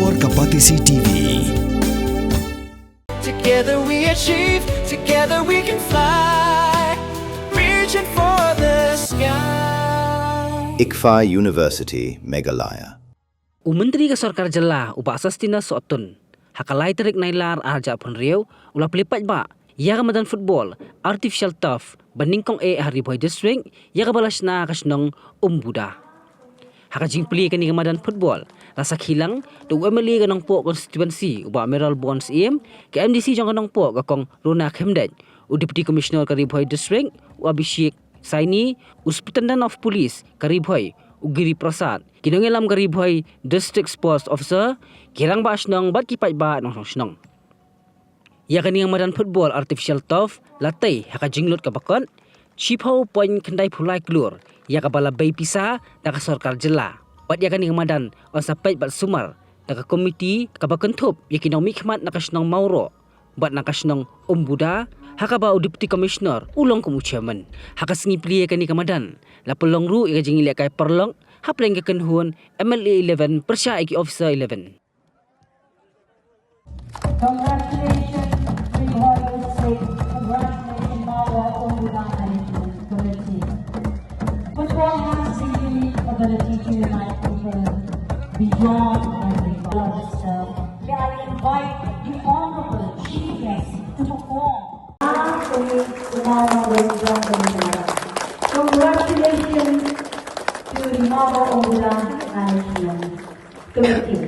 Sorkar TV. Together we achieve, together we can fly, reaching for the sky. ICFA University, Meghalaya. Myntri ke Sorkar jela uba asastina sotun. Hakalai terik nailar arja pun riau ulah pelipat ba. Ya Madan Phutbol artificial turf Nyngkong hari Bhoi district ya balasna kasnong Buda. Hakajing Plie ke Madan Phutbol rasa hilang do MLA kanong po constituency uba Meral Bonds ke MDC jong kanong po kakong Rona Khemdet Deputy Commissioner ke Bhoi district Abhishek Saini Superintendent of Police ke Bhoi Ugiri Prasad kinongelam ke Bhoi District Sports Officer kirang ba asnong bat kipat ba nong snong. Ya kani Madan Phutbol artificial turf latai hakajinglot ka bakon Chipau point kendai Plie Klur ya kabala bay pisa daga Sorkar jela. Bat ya kani Madan on sapait bat sumar daga komiti kabakentup ya kinong mikmat nakasnong Mauro bat nakasnong Buda hakaba Deputy Commissioner ulong kumu chairman hakasingi Plie kani Madan la pelong ru ya jingi lekai perlong hapleng ke kenhuan MLA 11 persya iki officer 11. Congratulations, Byrnihat State. Congratulations, our community. Football has a unique ability to unite people beyond every border. May I invite the Honorable Chief Guest to perform. Congratulations to the Mother Ombulan Committee.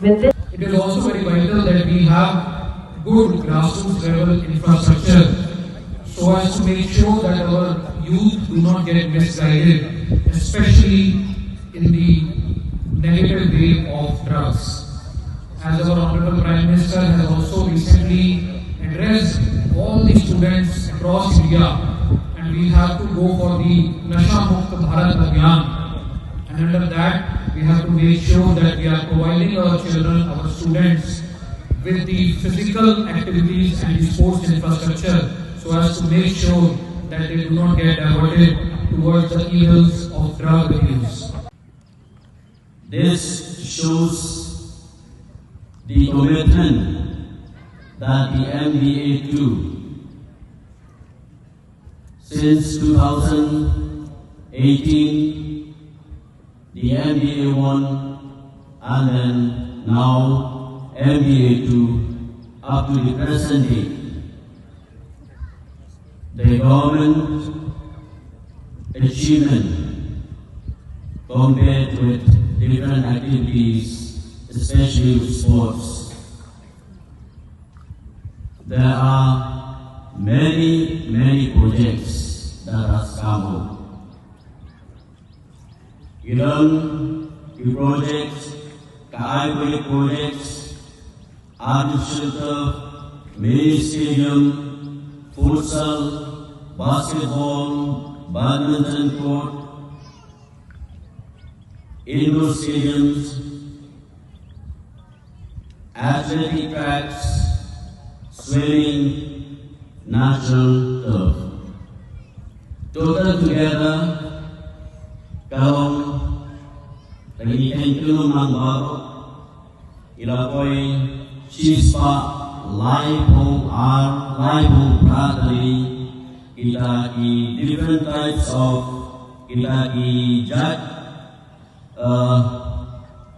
It is also very vital that we have good grassroots level infrastructure so as to make sure that our youth do not get misguided, especially in the negative way of drugs. As our Honorable Prime Minister has also recently addressed all the students across India, and we have to go for the Nasha Mukt Bharat Abhiyan, and under that we have to make sure that we are providing our children, our students with the physical activities and the sports infrastructure so as to make sure that they do not get diverted towards the evils of drug abuse. This shows the commitment that the MBA 2 since 2018 the MBA 1 and then now MBA 2 up to the present day. The government achievement compared with different activities, especially with sports. There are many projects that has come up. The projects, Kaba projects, artificial turf, mini stadium, futsal, basketball, badminton court, indoor stadiums, athletic tracks, swimming, natural turf. Total together, kalau tanggihan kelum ng baro, ilapoy chispa lipo pratali kita ki different types of kita ki judge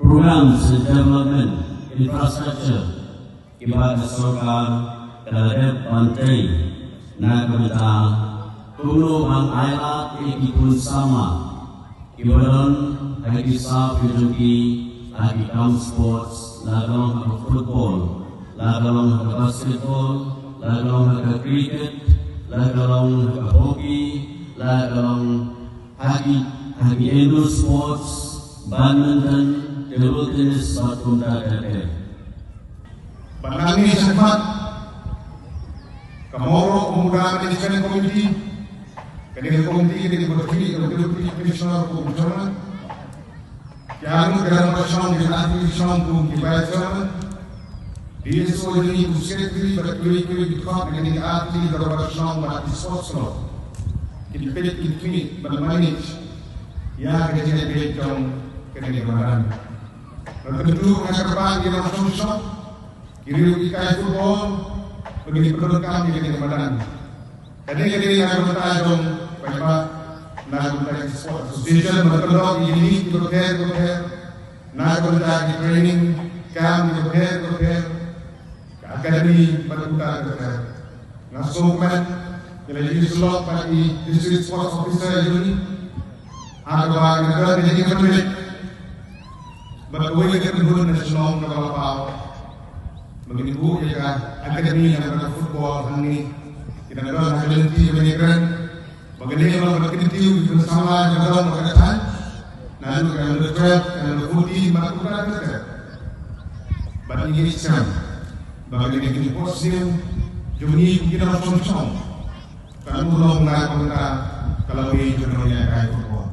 programs and development infrastructure kita Sorkar kalahep Myntri na kamita tulong ang ayat ikipun sama. Ibaran lagi sah filosofi, lagi kaum sports, lagi football, lagi basketball, lagi cricket, lagi hockey, lagi indoor sports, badminton, table tennis, dan lain-lain. Panangin sempat, kamoro pemuda pendidikan komiti. Kini komiti ini berdiri oleh Deputy Commissioner Commissioner yang dalam persoalan di aktivitas untuk dibayar. Dia sesuai dengan sekretari berkali-kali dikat dengan arti dalam persoalan di sports law. Kita pilih ini bermanage yang kita pilih kini Madan. Tentu keserban di dalam sosok kiri ikai football bagi penduduk kini Madan. Kini nak dong Pak nak sport association berkedok ini berker nak training camp berker akademi berker nasukan jadi slot bagi district sports officer ini ada negara jadi kemudian berkuih kedua nasional kapal mengibu juga akademi yang football ini kita negara nanti menyekan bagaimana berkentiu bersama negara mengatakan lalu kalau bertrap kalau putih melakukan mereka bagi Islam bagi negeri Muslim jumlah kita langsung kalau belum melakukan kalau ini jumlahnya kayak football.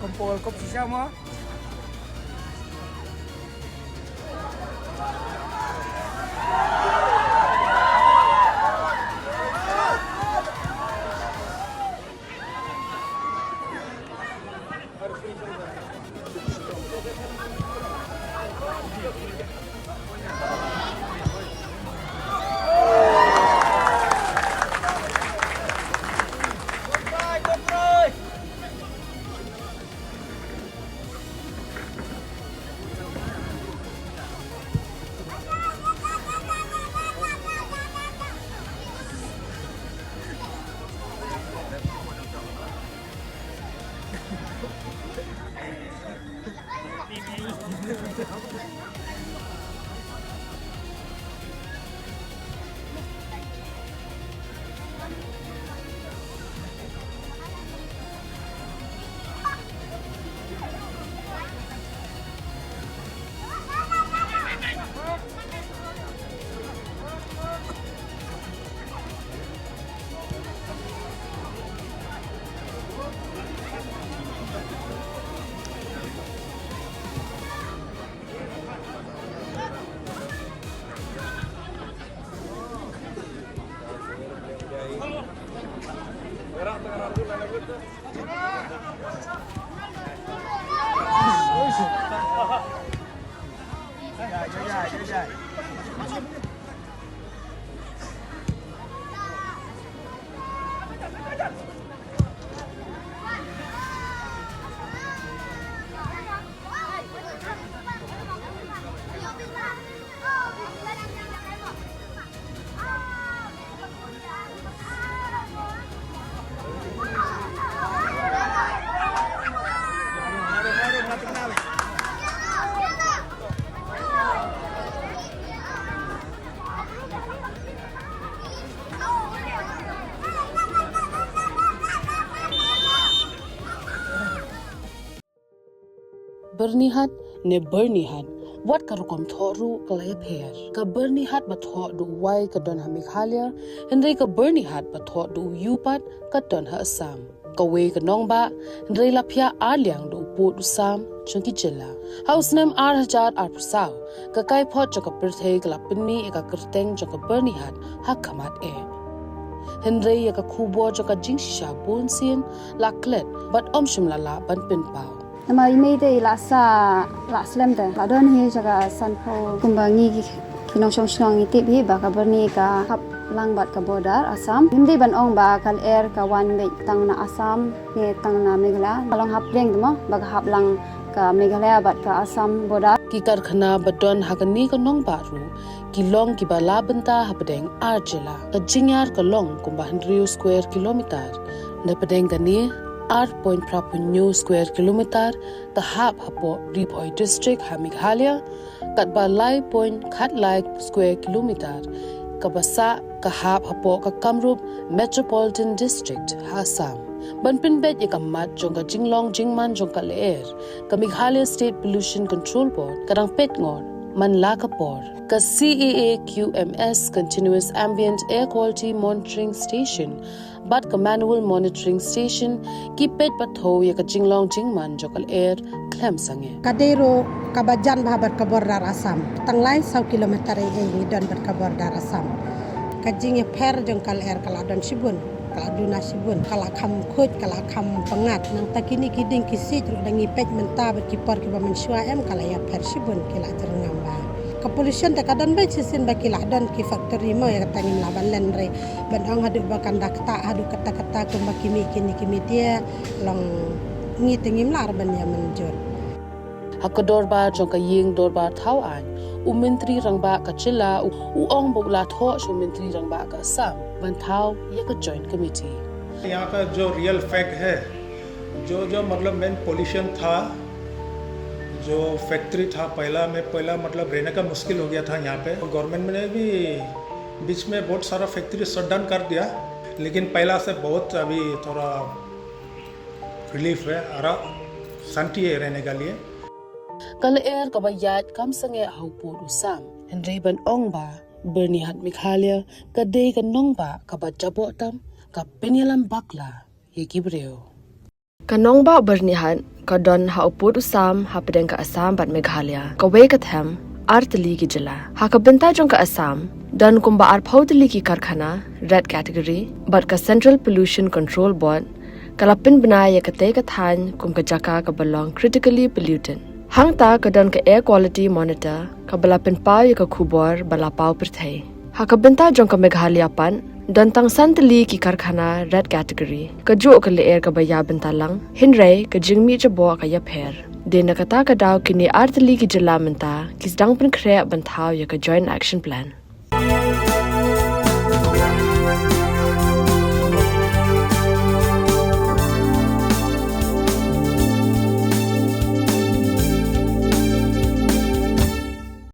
Kumpul kop sama. Byrnihat ne Byrnihat wat karukom thoru kalay pher ka Byrnihat ba tho du wai ka don ha Meghalaya Henry ka Byrnihat ba tho du Yupat ka don ha Assam ka we ka nong ba Henry lapya alyang du put usam chunki jela house name arhajat arpusau ka kai phot chaka perthei kala pinni eka kerteng chaka Byrnihat hakamat Henry ka khubo chaka jingsha bonsin laklet but omshim lala ban pin pau nama ime de la slem de la don hi jaga san pho kumbangi kinong song song iti bi ba ka Berni ka hap lang bat ka border Assam hindi ban ong ba kal air ka wan be tang na Assam ne tang na Meghalaya balong hap reng mo ba ka hap lang ka Meghalaya bat ka Assam border ki karkhana badon hakani ka nong baru ki long ki bala banta hapdeng arjela ka jingyar ka long kumba 100 square kilometer na padeng gani 8.5 square kilometer ta hap hapo Bhoi district ha Meghalaya kat ba lai point khat lai square kilometer ka basa ka hap hapo ka Kamrup metropolitan district ha Assam ban pin bet ikamat jong ka jinglong jingman jong ka leer ka Meghalaya state pollution control board kadang pet ngon man la ka por ka CAA QMS continuous ambient air quality monitoring station bat ka manual monitoring station ki pet patho ya ka jinglong jingman jong ka air klem sange kadero kabajan bahabat ka border Assam tanglai 100 kilometer ni don ber ka border Assam kajing ya per jong kal air kala don sibun kala duna sibun kala kham khoj kala kham pangat nang takini kiding kisi jru dangi pej menta ber kipor ki ba mensua em kala ya per sibun kila jerngam ba ka pollution ta kadan ba sisin ba kila don ki factory mo ya tangin laban len re ban ong hadu ba kandak ta hadu kata-kata ko ba kimi dia long ngi tengim lar ban ya menjur hakador ba jong ka ying dor ba thau an Myntri rangba ka chila u ong bo la tho shu Myntri rangba ka Assam ban thau ya ka joint committee यहाँ का जो real fact है जो मतलब main pollution था जो फैक्ट्री था पहला मतलब रहने का मुश्किल हो गया था यहाँ पे गवर्नमेंट ने भी बीच में बहुत सारा फैक्ट्री शट डाउन कर दिया लेकिन पहला से बहुत अभी थोड़ा रिलीफ है और शांति है रहने के लिए kal air ka bayat kam sange haupur usam Henry ban ong ba Byrnihat Meghalaya ka de ka nong ba ka ba jabo tam ka penyalam bakla ye kibreo kanong ba Byrnihat ka don haupur usam hapdeng ka Assam bat Meghalaya ka we ka tham artli ki jila ha ka benta jong ka Assam don kumba ar phaudli ki karkhana red category bat ka Central Pollution Control Board kalapin bna ye ka te ka than kum ka jaka ka belong critically pollutant hang ta ka don ka air quality monitor ka balapin pau ya ka khubor bala pau perthai ha ka benta jong ka Meghalaya pan don tang santli ki karkhana red category ka jo ka le air ka baya benta lang hinrai ka jingmi jabo ka ya pher de na ka ta ka daw kini artli ki jila menta kis dang pen khre ban thau ya ka joint action plan